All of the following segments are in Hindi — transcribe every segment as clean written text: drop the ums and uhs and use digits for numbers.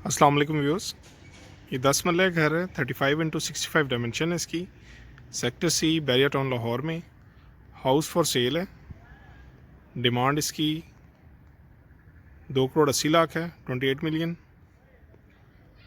अस्सलाम वालेकुम व्यूअर्स। ये 10 मरला घर है। 35x65 डायमेंशन है इसकी। Sector C Bahria Town Lahore में। हाउस फॉर सेल है। डिमांड इसकी 2 करोड़ 80 लाख है, 28 मिलियन।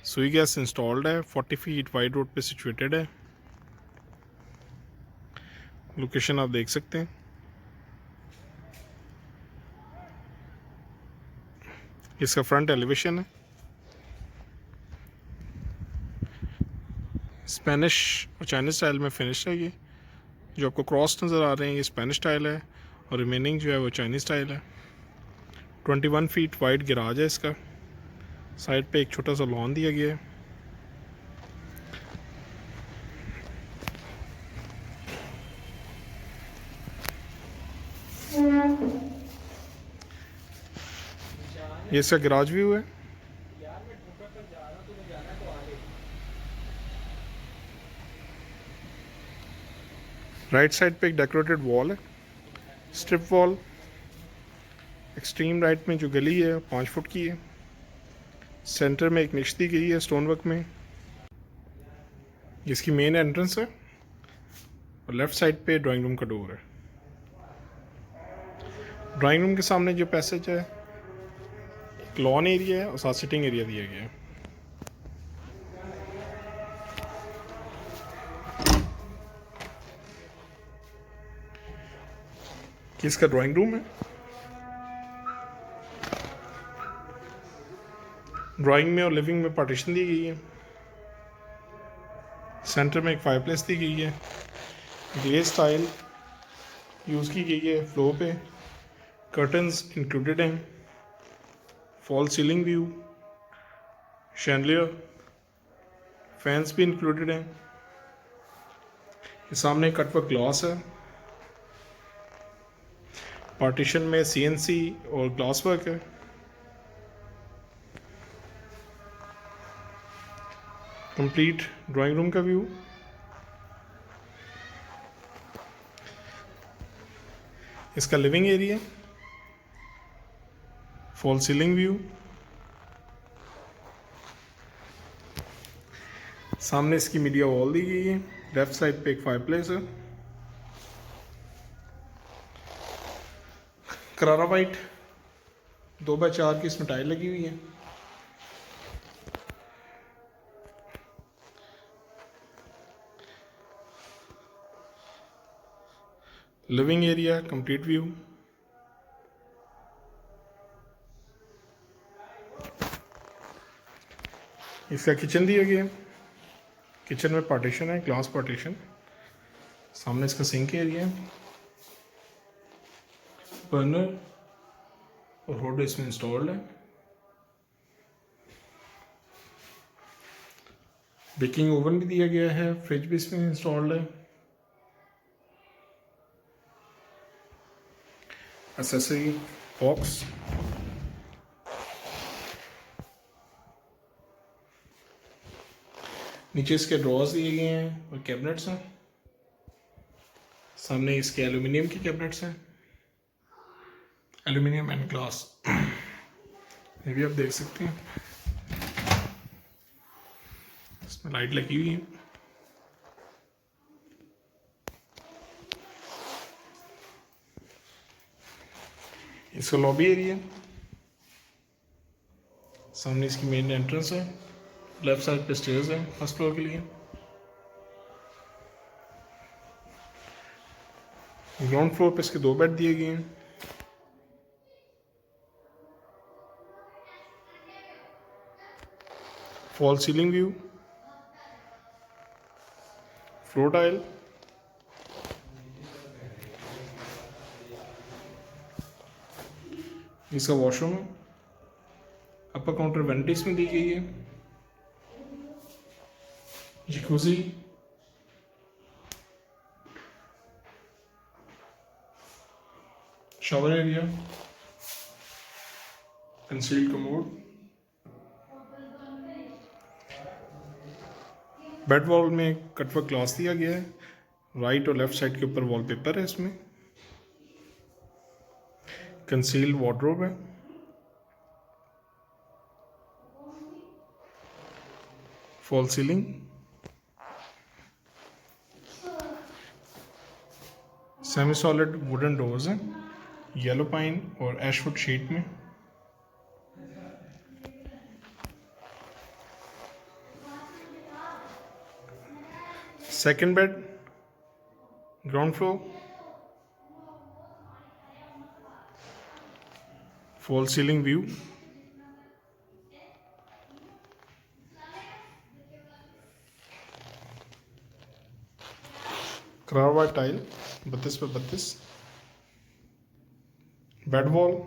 सुई गैस इंस्टॉल्ड है। 40 फीट वाइड रोड पे सिचुएटेड है। लोकेशन आप देख सकते हैं। इसका फ्रंट एलिवेशन है। स्पेनिश और चाइनीज स्टाइल में फिनिश है। ये जो आपको क्रॉस नज़र आ रहे हैं ये स्पेनिश स्टाइल है और रिमेनिंग जो है वो चाइनीज स्टाइल है। 21 फीट वाइड गैराज है इसका। साइड पे एक छोटा सा लॉन दिया गया है। ये इसका गैराज व्यू है। राइट साइड पे एक डेकोरेटेड वॉल है, स्ट्रिप वॉल। एक्सट्रीम राइट में जो गली है 5 फुट की है। सेंटर में एक निश दी गई है स्टोन वर्क में। इसकी मेन एंट्रेंस है और लेफ्ट साइड पे ड्राइंग रूम का डोर है। ड्राइंग रूम के सामने जो पैसेज है एक लॉन एरिया है और साथ सिटिंग एरिया दिया गया है। कि इसका ड्राइंग रूम है। ड्राइंग में और लिविंग में पार्टीशन दी गई है। सेंटर में एक फायरप्लेस दी गई है। ग्लेज टाइल यूज़ की गई है फ्लोर पे। कर्टन्स इंक्लूडेड हैं। Fall ceiling view, chandelier, fans भी इंक्लूडेड हैं। सामने कटवर्क ग्लास है। पार्टीशन में CNC और ग्लास वर्क है। कंप्लीट ड्राइंग रूम का व्यू। इसका living area, fall ceiling view. सामने इसकी मीडिया वॉल दी गई है। लेफ्ट साइड पे एक फायरप्लेस है। करारा वाइट 2x4 की इसमें टाइल लगी हुई है। Living area complete view. इसका किचन दिया गया है। किचन में पार्टीशन है, ग्लास पार्टीशन। सामने इसका सिंक एरिया है। बर्नर और होड इसमें इंस्टॉल्ड है। बेकिंग ओवन भी दिया गया है। फ्रिज भी इसमें इंस्टॉल्ड है। Accessory box. नीचे इसके ड्रॉर्स दिए गए हैं और कैबिनेट्स हैं। सामने इसके एल्यूमिनियम की कैबिनेट्स हैं। एल्यूमिनियम एंड ग्लास ये भी आप देख सकते हैं। इसमें लाइट लगी हुई है। इसका लॉबी एरिया। सामने इसकी मेन एंट्रेंस है। लेफ्ट साइड पे स्टेयर्स है फर्स्ट फ्लोर के लिए। ग्राउंड फ्लोर पे इसके 2 बेड दिए गए हैं। Fall ceiling view, floor tile. इसका वॉशरूम है। अपर काउंटर वेंटिस में दी गई है। Jacuzzi, shower area, concealed commode. Bed wall में कटवर्क ग्लास दिया गया है। राइट और लेफ्ट साइड के ऊपर वॉलपेपर है इसमें। कंसील्ड वार्डरोब है। Fall ceiling, semi solid wooden doors हैं, येलो पाइन और एशवुड शीट में। Second bed, ground floor, fall ceiling view, करावा टाइल 32 पे 32, बेड वॉल,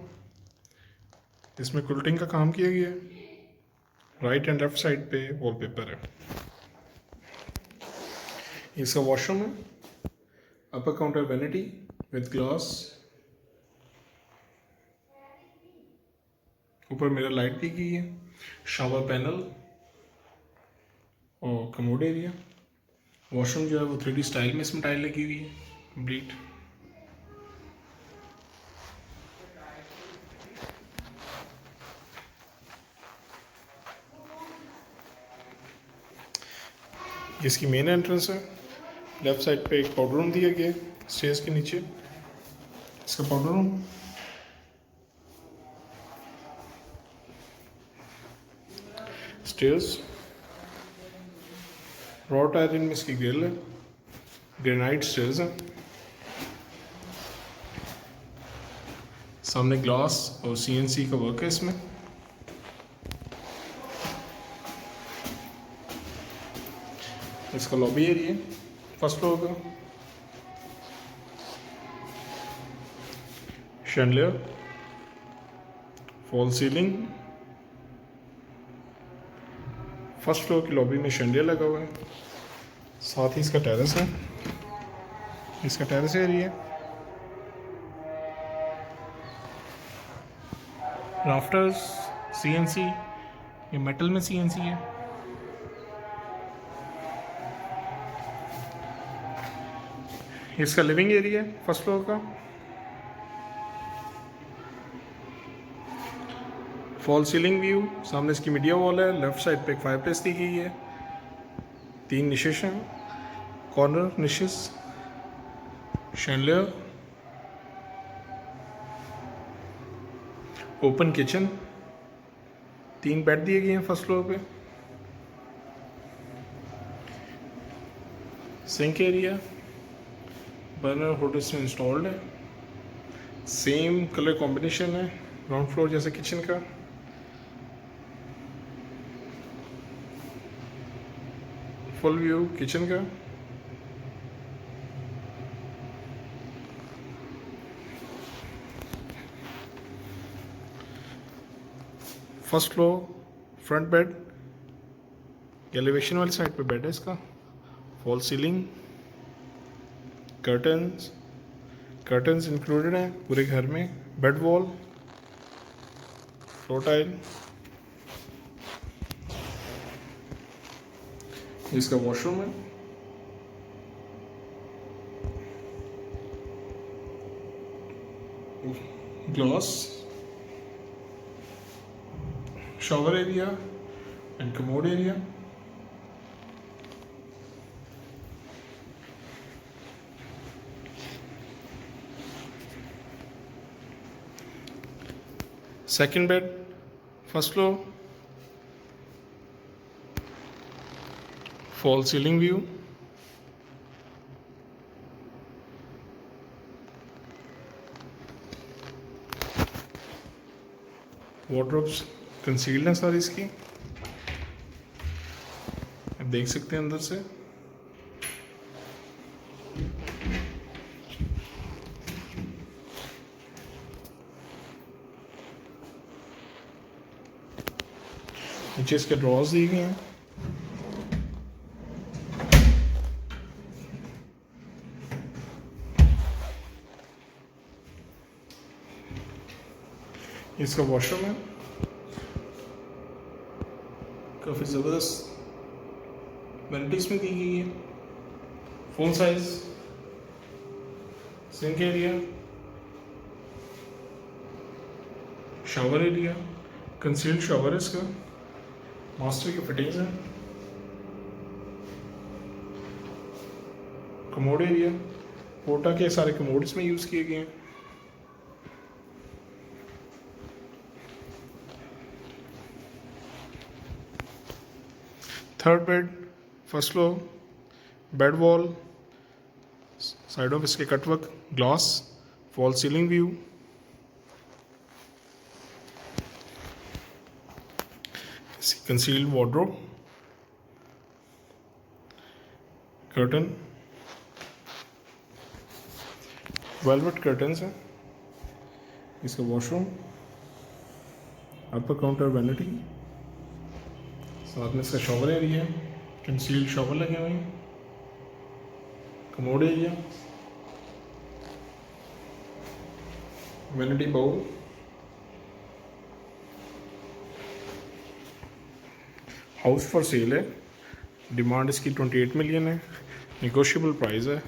इसमें कुल्टिंग का काम किया गया है, राइट एंड लेफ्ट साइड पे वॉलपेपर है। इसका वॉशरूम है, अपर काउंटर वैनिटी विद ग्लास, ऊपर मिरर लाइट दी गई है, शावर पैनल और कमोड एरिया। वॉशरूम जो है वो 3D स्टाइल में इसमें टाइल लगी हुई है कंप्लीट। इसकी मेन एंट्रेंस है, लेफ्ट साइड पे एक पाउडर रूम दिया गया है स्टेयर्स के नीचे। इसका powder room, stairs, wrought iron में इसकी ग्रिल है, ग्रेनाइट स्टेयर्स हैं, सामने ग्लास और CNC का वर्क है इसमें। इसका लॉबी एरिया फर्स्ट फ्लोर का, chandelier, fall ceiling, first floor की लॉबी में शैंडलियर लगा हुआ है, साथ ही इसका टेरेस है, इसका टेरेस एरिया, राफ्टर्स CNC, ये मेटल में CNC है। इसका लिविंग एरिया फर्स्ट फ्लोर का, फॉल सीलिंग व्यू, सामने इसकी मीडिया वॉल है, लेफ्ट साइड पे एक फायरप्लेस दी गई है, 3 निशेस हैं, corner niches, chandelier, open kitchen, 3 bed दिए गए हैं फर्स्ट फ्लोर पे, सिंक एरिया, बर्नर हुड इसमें इंस्टॉल्ड है, सेम कलर कॉम्बिनेशन है ग्राउंड फ्लोर जैसे किचन का। फुल व्यू किचन का, first floor front bed, elevation वाली साइड पे बेड है इसका, फॉल सीलिंग, कर्टन्स इंक्लूडेड हैं पूरे घर में, बेड वॉल, फ्लोर टाइल, इसका वॉशरूम है, glass, shower area and commode area. Second bed first floor, fall ceiling view, wardrobes concealed हैं सारी इसकी, आप देख सकते हैं अंदर से। नीचे इसके ड्रॉर्स दिए गए हैं, इसका वॉशरूम है, काफ़ी ज़बरदस्त वेनिटीज में दी गई है, full size sink area, shower area, concealed shower है इसका, मास्टर की फिटिंग्स हैं, कमोड एरिया, पोटा के सारे कमोड इसमें यूज़ किए गए हैं। Third bed, first floor, bed wall, साइडों पे इसके cutwork, glass, fall ceiling view, concealed wardrobe, curtain, velvet curtains हैं, इसका वॉशरूम, अपर काउंटर वैनिटी, साथ में इसका शॉवर एरिया, कंसील्ड शॉवर लगे हुए हैं, commode area, vanity bowl, house for sale है, डिमांड इसकी 28 मिलियन है, नेगोशिएबल प्राइस है।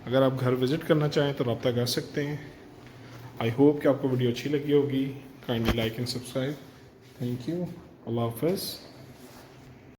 अगर आप घर विज़िट करना चाहें तो रब्ता कर सकते हैं। आई होप कि आपको वीडियो अच्छी लगी होगी। Kindly like and subscribe. Thank you. Allah हाफ़िज़।